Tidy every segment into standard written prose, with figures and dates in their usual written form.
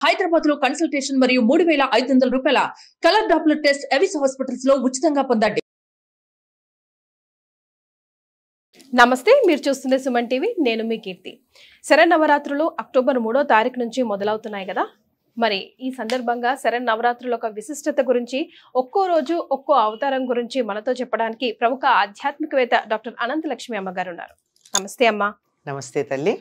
హైదరాబాద్ లో కన్సల్టేషన్ మరియు 3500 రూపాయల colour Doppler test Avis hospitals లో ఉచితంగా పొందండి. నమస్తే, మీరు చూస్తున్న సుమన్ టీవీ. నేను మీ కీర్తి. శరన్నవరాత్రులు అక్టోబర్ 3వ తారీఖు నుంచి మొదలవుతున్నాయి కదా. మరి ఈ సందర్భంగా శరన్నవరాత్రుల ఒక విశిష్టత గురించి, ఒక్కో రోజు ఒక్కో అవతారం గురించి మనతో చెప్పడానికి ప్రముఖ ఆధ్యాత్మికవేత్త డాక్టర్ అనంతలక్ష్మి అమ్మగారు ఉన్నారు. నమస్తే అమ్మా. నమస్తే తల్లి.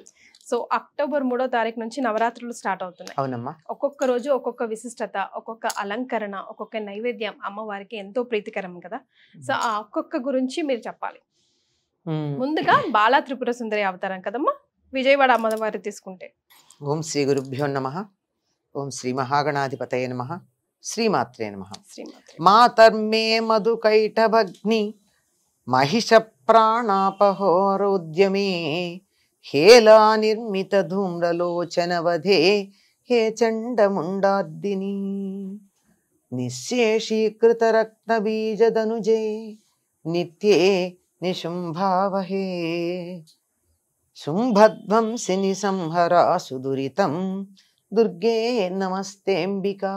సో అక్టోబర్ 3వ తారీఖు నుంచి నవరాత్రులు స్టార్ట్ అవుతున్నాయి. అవునమ్మా. ఒక్కొక్క రోజు ఒక్కొక్క విశిష్టత, ఒక్కొక్క అలంకరణ, ఒక్కొక్క నైవేద్యం అమ్మవారికి ఎంతో ప్రీతికరం కదా. సో ఆ ఒక్కొక్క గురించి మీరు చెప్పాలి. ముందుగా బాలా త్రిపుర సుందరి అవతారం కదమ్మా, విజయవాడ అమ్మవారి తీసుకుంటే. ఓం శ్రీ గురుభ్యో నమః. ఓం శ్రీ మహాగణాధిపతయ నమః. శ్రీమాత్రే నమః. మాతర్మే మధుకైటభగ్ని మహిష ప్రాణాపహోరోద్యమే హేలా నిర్మిత ధూమ్రలోచనవధే హే చండముండార్దిని నిశేషీకృత రత్నబీజదనుజే నిత్యే నిశుంభావహే శుంభధ్వంసిని సంహరా సుదురితం దుర్గే నమస్తేంబికా.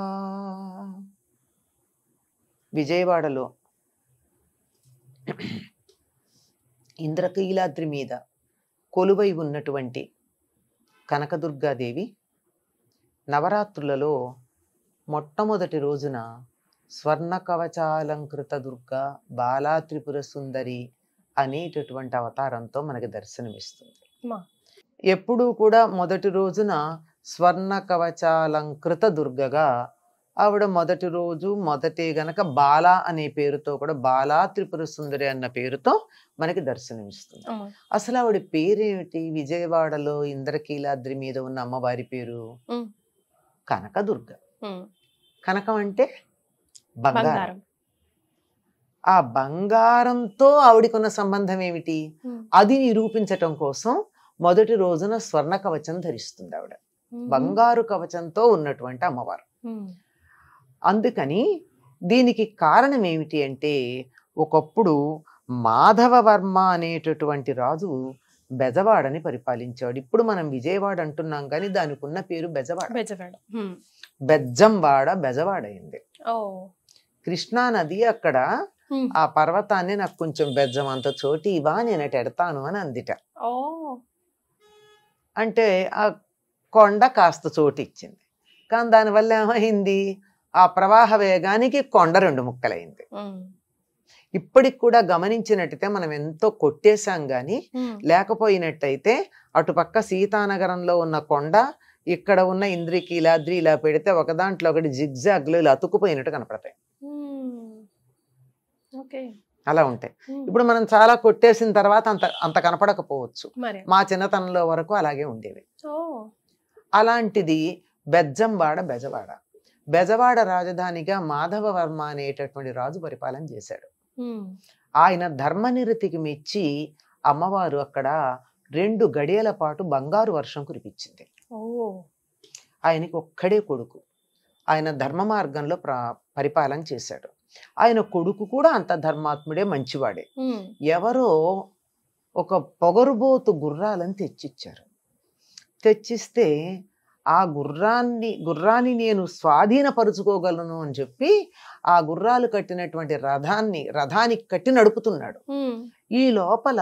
విజయవాడలో ఇంద్రకీలాద్రి మీద కొలువై ఉన్నటువంటి కనకదుర్గాదేవి నవరాత్రులలో మొట్టమొదటి రోజున స్వర్ణ కవచాలంకృత దుర్గా బాలా త్రిపుర సుందరి అనేటటువంటి అవతారంతో మనకి దర్శనమిస్తుంది. ఎప్పుడూ కూడా మొదటి రోజున స్వర్ణ కవచాలంకృత దుర్గగా ఆవిడ మొదటి రోజు మొదటే గనక బాలా అనే పేరుతో కూడా బాలా త్రిపుర సుందరి అన్న పేరుతో మనకి దర్శనమిస్తుంది. అసలు ఆవిడ పేరేమిటి? విజయవాడలో ఇంద్రకీలాద్రి మీద ఉన్న అమ్మవారి పేరు కనకదుర్గ. కనకం అంటే బంగారం. ఆ బంగారంతో ఆవిడకున్న సంబంధం ఏమిటి అది నిరూపించటం కోసం మొదటి రోజున స్వర్ణ కవచం ధరిస్తుంది ఆవిడ. బంగారు కవచంతో ఉన్నటువంటి అమ్మవారు. అందుకని దీనికి కారణం ఏమిటి అంటే, ఒకప్పుడు మాధవవర్మ అనేటటువంటి రాజు బెజవాడని పరిపాలించాడు. ఇప్పుడు మనం విజయవాడ అంటున్నాం కానీ దానికి ఉన్న పేరు బెజవాడ. బెజ్జంవాడ బెజవాడ అయింది. కృష్ణా నది అక్కడ ఆ పర్వతాన్ని నాకు కొంచెం బెజ్జం అంత చోటి ఇవా నేను ఎడతాను అని అందిట. అంటే ఆ కొండ కాస్త చోటు ఇచ్చింది. కానీ దానివల్ల ఏమైంది, ఆ ప్రవాహ వేగానికి కొండ రెండు ముక్కలైంది. ఇప్పటికి కూడా గమనించినట్టయితే మనం ఎంతో కొట్టేశాం గాని లేకపోయినట్టయితే అటుపక్క సీతానగరంలో ఉన్న కొండ, ఇక్కడ ఉన్న ఇంద్రకీలాద్రి ఇలా పెడితే ఒక దాంట్లో ఒకటి జిగ్జాగ్లు ఇలా అతుక్కుపోయినట్టు కనపడతాయి. అలా ఉంటాయి. ఇప్పుడు మనం చాలా కొట్టేసిన తర్వాత అంత కనపడకపోవచ్చు. మా చిన్నతనంలో వరకు అలాగే ఉండేవి. అలాంటిది బెజ్జంవాడ బెజవాడ. బెజవాడ రాజధానిగా మాధవవర్మ అనేటటువంటి రాజు పరిపాలన చేశాడు. ఆయన ధర్మనిరతికి మెచ్చి అమ్మవారు అక్కడ 2 గడియల పాటు బంగారు వర్షం కురిపించింది. ఆయనకి ఒక్కడే కొడుకు. ఆయన ధర్మ మార్గంలో పరిపాలన చేశాడు. ఆయన కొడుకు కూడా అంత ధర్మాత్ముడే, మంచివాడే. ఎవరో ఒక పొగరుబోతు గుర్రాలను తెచ్చిచ్చారు. తెచ్చిస్తే ఆ గుర్రాన్ని నేను స్వాధీనపరుచుకోగలను అని చెప్పి ఆ గుర్రాలు కట్టినటువంటి రథానికి కట్టి నడుపుతున్నాడు. ఈ లోపల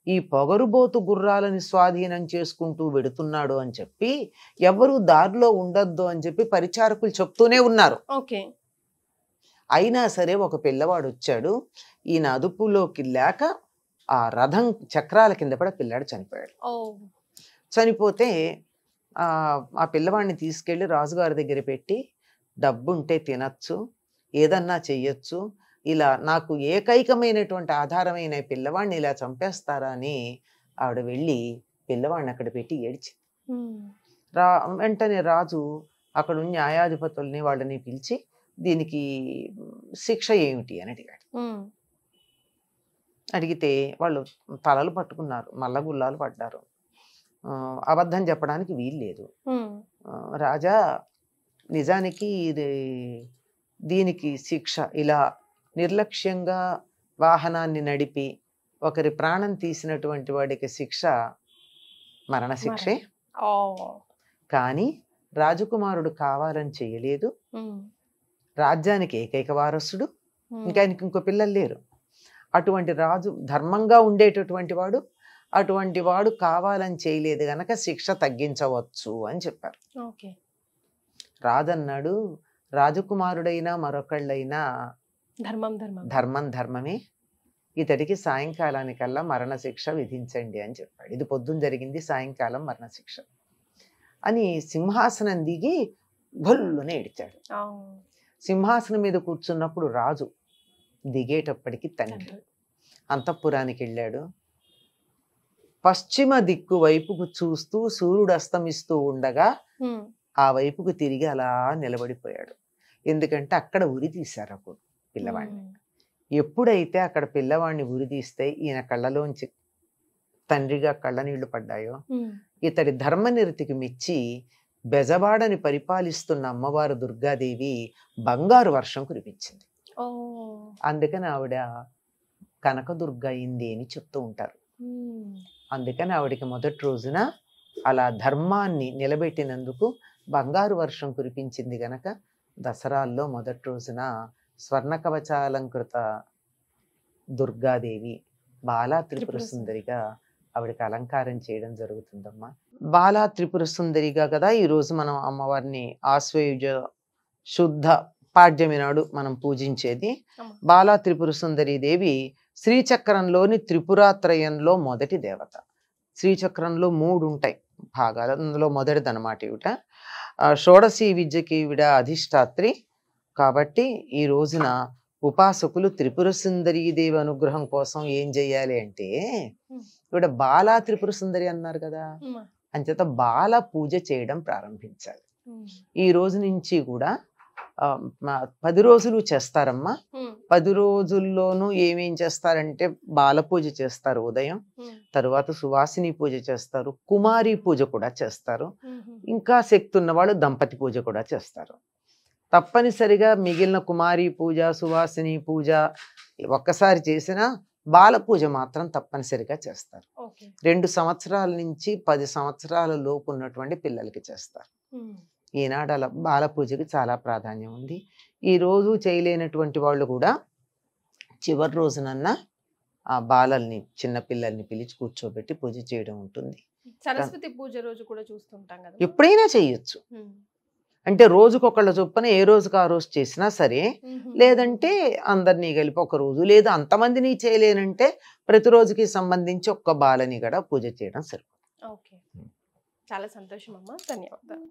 ఈ పొగరుబోతు గుర్రాలని స్వాధీనం చేసుకుంటూ వెడుతున్నాడు అని చెప్పి ఎవరు దారిలో ఉండొద్దు అని చెప్పి పరిచారకులు చెప్తూనే ఉన్నారు. అయినా సరే ఒక పిల్లవాడు వచ్చాడు. ఈయన అదుపులోకి లేక ఆ రథం చక్రాల కింద పడి పిల్లాడు చనిపోయాడు. చనిపోతే ఆ పిల్లవాడిని తీసుకెళ్లి రాజుగారి దగ్గర పెట్టి, డబ్బుంటే తినచ్చు, ఏదన్నా చెయ్యొచ్చు, ఇలా నాకు ఏకైకమైనటువంటి ఆధారమైన పిల్లవాడిని ఇలా చంపేస్తారా అని ఆవిడ వెళ్ళి పిల్లవాడిని అక్కడ పెట్టి ఏడ్చింది. వెంటనే రాజు అక్కడ న్యాయాధిపతుల్ని వాళ్ళని పిలిచి దీనికి శిక్ష ఏమిటి అని అడిగాడు. అడిగితే వాళ్ళు తలలు పట్టుకున్నారు, మల్లగుల్లాలు పడ్డారు. అబద్ధం చెప్పడానికి వీలు లేదు. రాజా, నిజానికి దీనికి శిక్ష ఇలా నిర్లక్ష్యంగా వాహనాన్ని నడిపి ఒకరి ప్రాణం తీసినటువంటి వాడికి శిక్ష మరణశిక్షే. కానీ రాజకుమారుడు కావాలని చేయలేదు, రాజ్యానికి ఏకైక వారసుడు, ఇంకా ఆయనకి ఇంకో పిల్లలు లేరు. అటువంటి రాజు ధర్మంగా ఉండేటటువంటి వాడు, అటువంటి వాడు కావాలని చేయలేదు గనక శిక్ష తగ్గించవచ్చు అని చెప్పారు. రాజన్నాడు, రాజకుమారుడైనా మరొకళ్ళైనా ధర్మమే, ఇతడికి సాయంకాలానికల్లా మరణశిక్ష విధించండి అని చెప్పాడు. ఇది పొద్దున్న జరిగింది, సాయంకాలం మరణశిక్ష అని సింహాసనం దిగి గొల్లున ఏడిచాడు. సింహాసనం మీద కూర్చున్నప్పుడు రాజు, దిగేటప్పటికి తండ్రి. అంతఃపురానికి వెళ్ళాడు. పశ్చిమ దిక్కు వైపుకు చూస్తూ సూర్యుడు అస్తమిస్తూ ఉండగా ఆ వైపుకు తిరిగి అలా నిలబడిపోయాడు. ఎందుకంటే అక్కడ ఉరి తీశారు అప్పుడు పిల్లవాడిని. ఎప్పుడైతే అక్కడ పిల్లవాడిని ఉరి తీస్తే ఈయన కళ్ళలోంచి తండ్రిగా కళ్ళ నీళ్లు పడ్డాయో, ఇతడి ధర్మనిరతికి మెచ్చి బెజవాడని పరిపాలిస్తున్న అమ్మవారు దుర్గాదేవి బంగారు వర్షం కురిపించింది. అందుకని ఆవిడ కనకదుర్గ అయింది అని చెప్తూ ఉంటారు. అందుకని ఆవిడకి మొదటి రోజున అలా ధర్మాన్ని నిలబెట్టినందుకు బంగారు వర్షం కురిపించింది గనక దసరాల్లో మొదటి రోజున స్వర్ణ కవచాలంకృత దుర్గాదేవి బాలా త్రిపుర సుందరిగా ఆవిడకి అలంకారం చేయడం జరుగుతుందమ్మా. బాలా త్రిపుర సుందరిగా కదా ఈరోజు మనం అమ్మవారిని ఆశ్వయుజ శుద్ధ పాడ్యమి నాడు మనం పూజించేది. బాలా త్రిపుర సుందరి దేవి శ్రీచక్రంలోని త్రిపురాత్రయంలో మొదటి దేవత. శ్రీచక్రంలో 3 ఉంటాయి భాగాలు, అందులో మొదటిది అనమాట ఇవిట. షోడశీ విద్యకి ఈవిడ అధిష్టాత్రి కాబట్టి ఈ రోజున ఉపాసకులు త్రిపుర సుందరీ దేవి అనుగ్రహం కోసం ఏం చెయ్యాలి అంటే, ఈవిడ బాలా త్రిపుర సుందరి అన్నారు కదా, అంచేత బాల పూజ చేయడం ప్రారంభించాలి. ఈ రోజు నుంచి కూడా 10 రోజులు చేస్తారమ్మా. 10 రోజుల్లోనూ ఏమేం చేస్తారంటే బాల పూజ చేస్తారు ఉదయం, తరువాత సువాసిని పూజ చేస్తారు, కుమారి పూజ కూడా చేస్తారు, ఇంకా శక్తి ఉన్నవాళ్ళు దంపతి పూజ కూడా చేస్తారు. తప్పనిసరిగా మిగిలిన కుమారి పూజ సువాసిని పూజ ఒక్కసారి చేసినా బాల పూజ మాత్రం తప్పనిసరిగా చేస్తారు. 2 సంవత్సరాల నుంచి 10 సంవత్సరాల లోపు ఉన్నటువంటి పిల్లలకి చేస్తారు. ఈనాడు అలా బాల పూజకి చాలా ప్రాధాన్యం ఉంది. ఈ రోజు చేయలేనటువంటి వాళ్ళు కూడా చివరి రోజునన్నా ఆ బాలల్ని చిన్న పిల్లల్ని పిలిచి కూర్చోబెట్టి పూజ చేయడం ఉంటుంది. సరస్వతి పూజ రోజు కూడా చూస్తుంటాం కదా, ఎప్పుడైనా చేయొచ్చు. అంటే రోజుకొకళ్ళ చొప్పున ఏ రోజుకి ఆ రోజు చేసినా సరే, లేదంటే అందరినీ కలిపి ఒక రోజు, లేదా అంతమందిని చేయలేనంటే ప్రతిరోజుకి సంబంధించి ఒక్క బాలని కూడా పూజ చేయడం సరిపోతుంది. ఓకే, చాలా సంతోషం అమ్మా, ధన్యవాదాలు.